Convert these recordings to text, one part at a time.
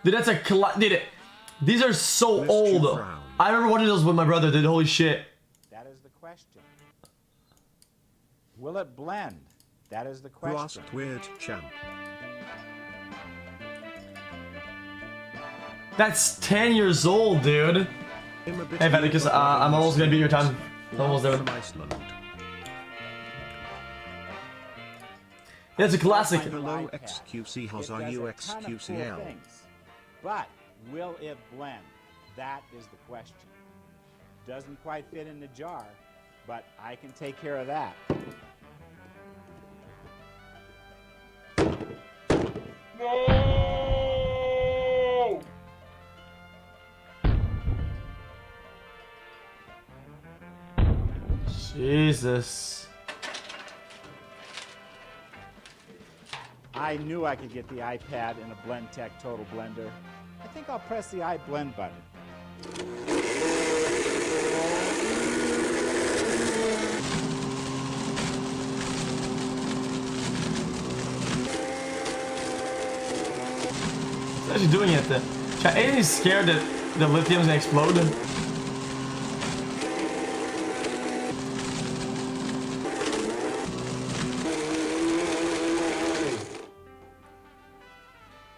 Dude, that's a dude, these are so old. I remember watching those with my brother, dude. Holy shit. That is the question. Will it blend? That is the question. Who asked Weird Champ? That's 10 years old, dude. Hey, Vaticus, I'm almost gonna be your time. Almost there. Yeah, it's a classic. Hello, xQc. How's are you, xQcl? But will it blend? That is the question. Doesn't quite fit in the jar, but I can take care of that. No! Jesus. I knew I could get the iPad in a BlendTech Total Blender. I think I'll press the iBlend button. It's actually doing it then. Ain't he scared that the lithium's gonna explode?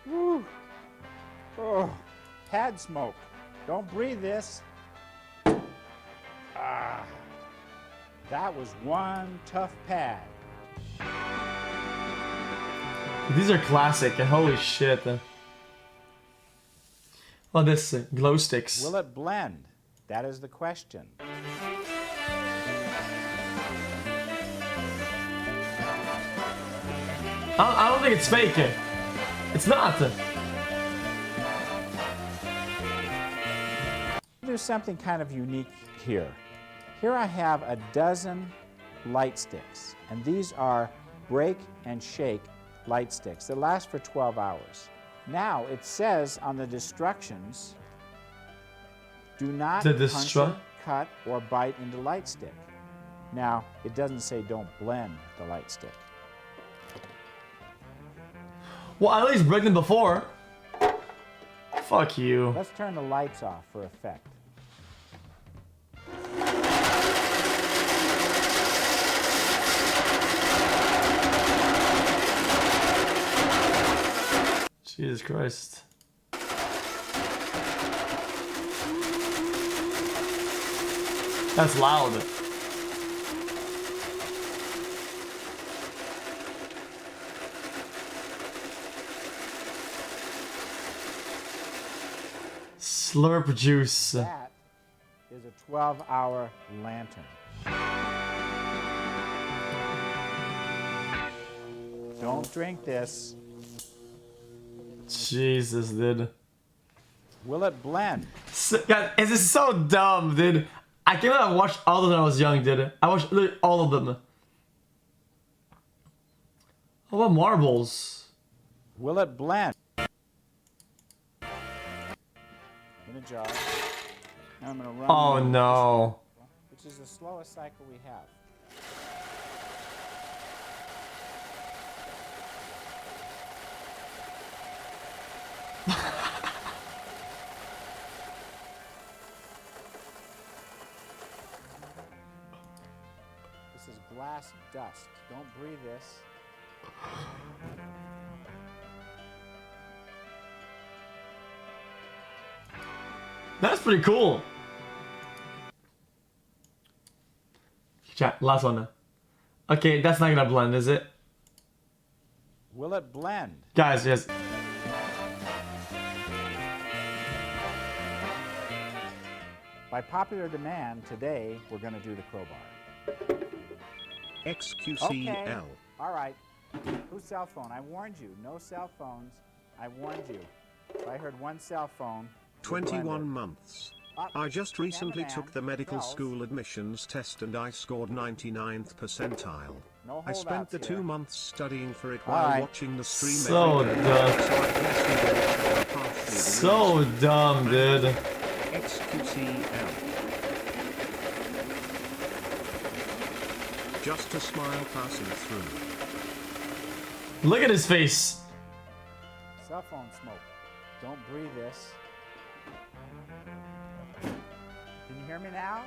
Woo. Oh, pad smoke. Don't breathe this. Ah, that was one tough pad. These are classic. Holy shit. Oh, this glow sticks. Will it blend? That is the question. I don't think it's fake. It's not. There's something kind of unique here. Here I have a dozen light sticks, and these are break and shake light sticks that last for 12 hours. Now it says on the instructions, do not puncture, cut, or bite into light stick. Now it doesn't say don't blend the light stick. Well, at least break them before. Fuck you. Let's turn the lights off for effect. Jesus Christ. That's loud. Slurp juice. That is a 12-hour lantern. Don't drink this. Jesus, dude. Will it blend? God, this is so dumb, dude. I can't believe I watched all of them when I was young, dude. I watched literally all of them. How about marbles? Will it blend? In a jar. Now I'm going to run. Oh no. Which is the slowest cycle we have. This is glass dust. Don't breathe this. That's pretty cool. Chat, last one. Okay, that's not gonna blend, is it? Will it blend? Guys, yes. By popular demand, today we're going to do the crowbar. xQcl. Okay. All right. Whose cell phone? I warned you. No cell phones. I warned you. If I heard one cell phone. 21 months. I just recently took the medical school admissions test and I scored 99th percentile. No I spent the 2 months studying for it All while right. watching the stream So every day. dumb. So dumb, dude. xQcl. Just a smile passing through. Look at his face. Cell phone smoke. Don't breathe this. Can you hear me now?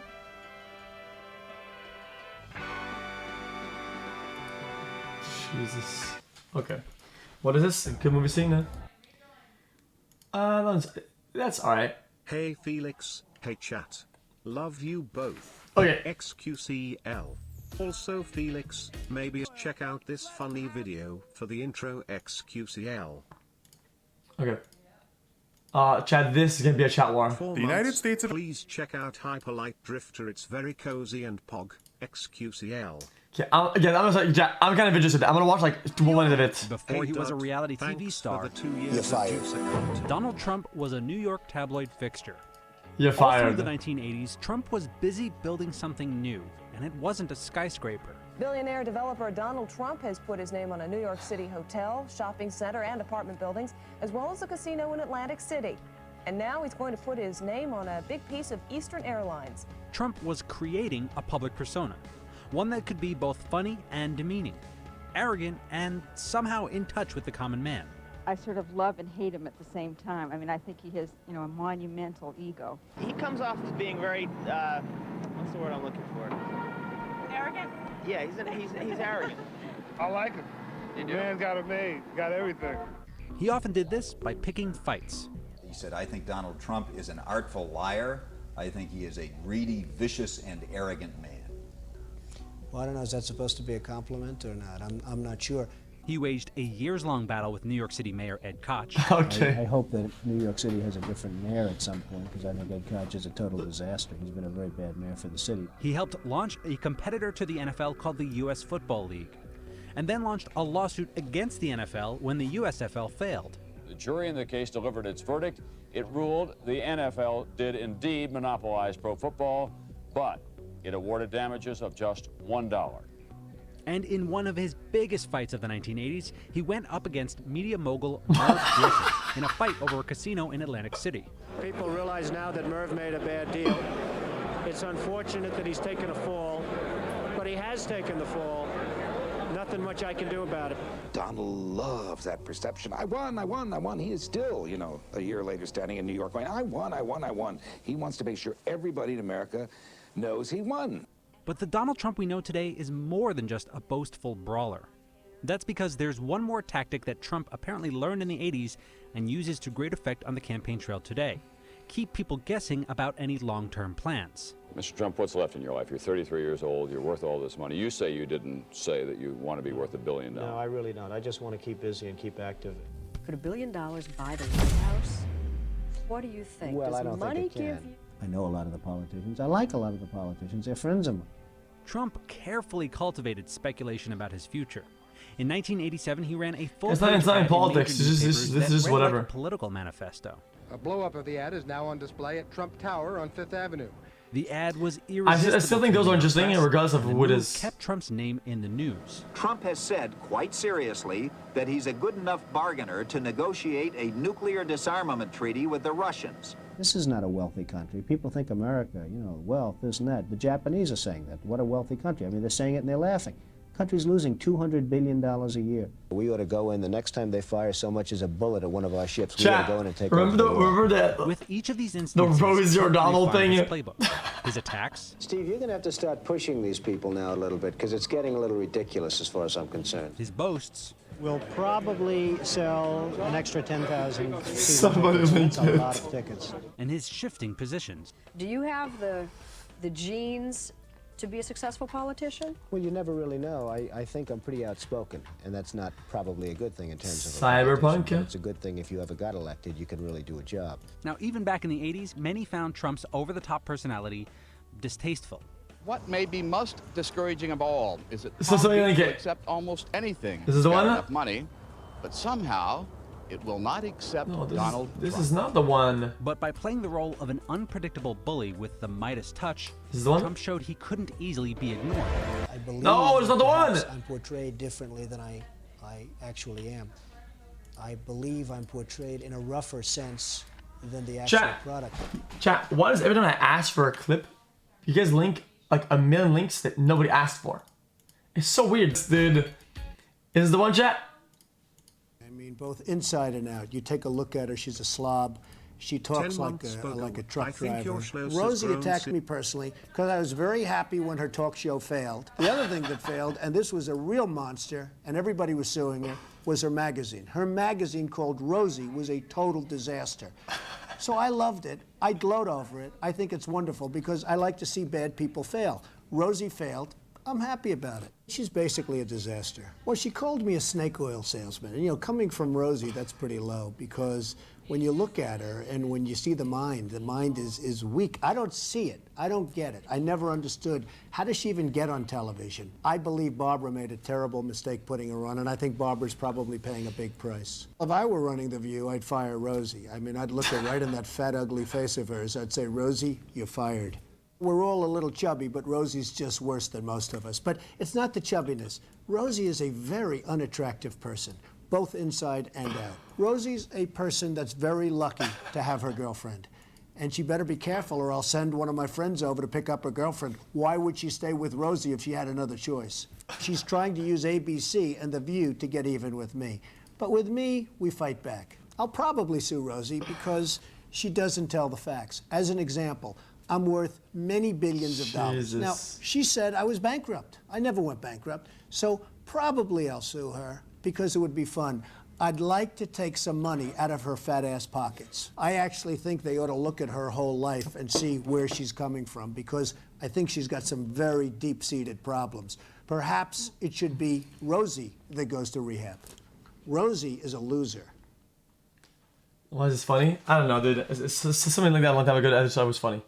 Jesus. Okay. What is this? A good movie scene then? That's alright. Hey Felix, hey chat. Love you both. Okay. xQcl. Also Felix, maybe check out this funny video for the intro xQcl. Okay. Chat, this is gonna be a chat war. The United States of... Please check out Hyperlight Drifter, it's very cozy and pog. xQcl. Yeah, I'm kind of interested. I'm gonna watch like 2 minutes of it. Before he was a reality TV star, Donald Trump was a New York tabloid fixture. You're All fired. through the 1980s, Trump was busy building something new, and it wasn't a skyscraper. Billionaire developer Donald Trump has put his name on a New York City hotel, shopping center, and apartment buildings, as well as a casino in Atlantic City. And now he's going to put his name on a big piece of Eastern Airlines. Trump was creating a public persona, one that could be both funny and demeaning, arrogant and somehow in touch with the common man. I sort of love and hate him at the same time. I mean, I think he has, you know, a monumental ego. He comes off as being very, what's the word I'm looking for? Arrogant? Yeah, he's arrogant. I like him. You do? Man's got it made, got everything. He often did this by picking fights. He said, I think Donald Trump is an artful liar. I think he is a greedy, vicious, and arrogant man. Well, I don't know, is that supposed to be a compliment or not? I'm not sure. He waged a years-long battle with New York City Mayor Ed Koch. Okay. I hope that New York City has a different mayor at some point, because I think Ed Koch is a total disaster. He's been a very bad mayor for the city. He helped launch a competitor to the NFL called the U.S. Football League, and then launched a lawsuit against the NFL when the USFL failed. The jury in the case delivered its verdict. It ruled the NFL did indeed monopolize pro football, but it awarded damages of just $1. And in one of his biggest fights of the 1980s, he went up against media mogul Merv Griffin in a fight over a casino in Atlantic City. People realize now that Merv made a bad deal. It's unfortunate that he's taken a fall, but he has taken the fall. Nothing much I can do about it. Donald loves that perception. I won. He is still, you know, a year later standing in New York going, I won. He wants to make sure everybody in America knows he won. But the Donald Trump we know today is more than just a boastful brawler. That's because there's one more tactic that Trump apparently learned in the 80s and uses to great effect on the campaign trail today. Keep people guessing about any long-term plans. Mr. Trump, what's left in your life? You're 33 years old. You're worth all this money. You say you didn't say that you want to be worth $1 billion. No, I really don't. I just want to keep busy and keep active. Could $1 billion buy the White House? What do you think? Well, Does I don't money think it give can. you... I know a lot of the politicians. I like a lot of the politicians. They're friends of mine. Trump carefully cultivated speculation about his future. In 1987, he ran a full It's not in politics. This is whatever. Like a political manifesto. A blow-up of the ad is now on display at Trump Tower on Fifth Avenue. The ad was irresistible. I still think those are interesting, regardless of who it is. Kept Trump's name in the news. Trump has said, quite seriously, that he's a good enough bargainer to negotiate a nuclear disarmament treaty with the Russians. This is not a wealthy country. People think America, you know, wealth, this and that. The Japanese are saying that. What a wealthy country. I mean, they're saying it and they're laughing. The country's losing $200 billion a year. We ought to go in the next time they fire so much as a bullet at one of our ships. We ought to go in and take remember that? With each of these instances, the Rosie or Donald thing. His playbook, his attacks. Steve, you're going to have to start pushing these people now a little bit, because it's getting a little ridiculous as far as I'm concerned. His boasts. We'll probably sell an extra 10,000. Somebody That's a lot of tickets. And his shifting positions. Do you have the genes to be a successful politician? Well, you never really know. I think I'm pretty outspoken, and that's not probably a good thing in terms of cyberpunk. It's a good thing if you ever got elected, you can really do a job. Now, even back in the 80s, many found Trump's over-the-top personality distasteful. What may be most discouraging of all is that to accept almost anything. This is the one? Enough money, but somehow it will not accept Donald Trump. This is not the one. But by playing the role of an unpredictable bully with the Midas touch, Trump one? Showed he couldn't easily be ignored. I believe no, it's not the one. I'm portrayed differently than I actually am. I believe I'm portrayed in a rougher sense than the actual product. Chat, why does every time I ask for a clip, you guys link like a million links that nobody asked for? It's so weird. Dude, is the one, chat? I mean, both inside and out. You take a look at her, she's a slob. She talks 10 like months a ago, truck I think driver. your Schloss has Rosie grown attacked me personally because I was very happy when her talk show failed. The other thing that failed, and this was a real monster, and everybody was suing her, was her magazine. Her magazine called Rosie was a total disaster. So I loved it. I gloat over it. I think it's wonderful because I like to see bad people fail. Rosie failed. I'm happy about it. She's basically a disaster. Well, she called me a snake oil salesman. And, you know, coming from Rosie, that's pretty low because when you look at her and when you see the mind is weak. I don't see it. I don't get it. I never understood. How does she even get on television? I believe Barbara made a terrible mistake putting her on, and I think Barbara's probably paying a big price. If I were running The View, I'd fire Rosie. I mean, I'd look her right in that fat, ugly face of hers. I'd say, Rosie, you're fired. We're all a little chubby, but Rosie's just worse than most of us. But it's not the chubbiness. Rosie is a very unattractive person, both inside and out. Rosie's a person that's very lucky to have her girlfriend. And she better be careful or I'll send one of my friends over to pick up her girlfriend. Why would she stay with Rosie if she had another choice? She's trying to use ABC and The View to get even with me. But with me, we fight back. I'll probably sue Rosie because she doesn't tell the facts. As an example, I'm worth many billions of dollars. Now, she said I was bankrupt. I never went bankrupt. So probably I'll sue her because it would be fun. I'd like to take some money out of her fat ass pockets. I actually think they ought to look at her whole life and see where she's coming from because I think she's got some very deep-seated problems. Perhaps it should be Rosie that goes to rehab. Rosie is a loser. Why is this funny? I don't know, dude. Something like that a long time ago I just thought it was funny.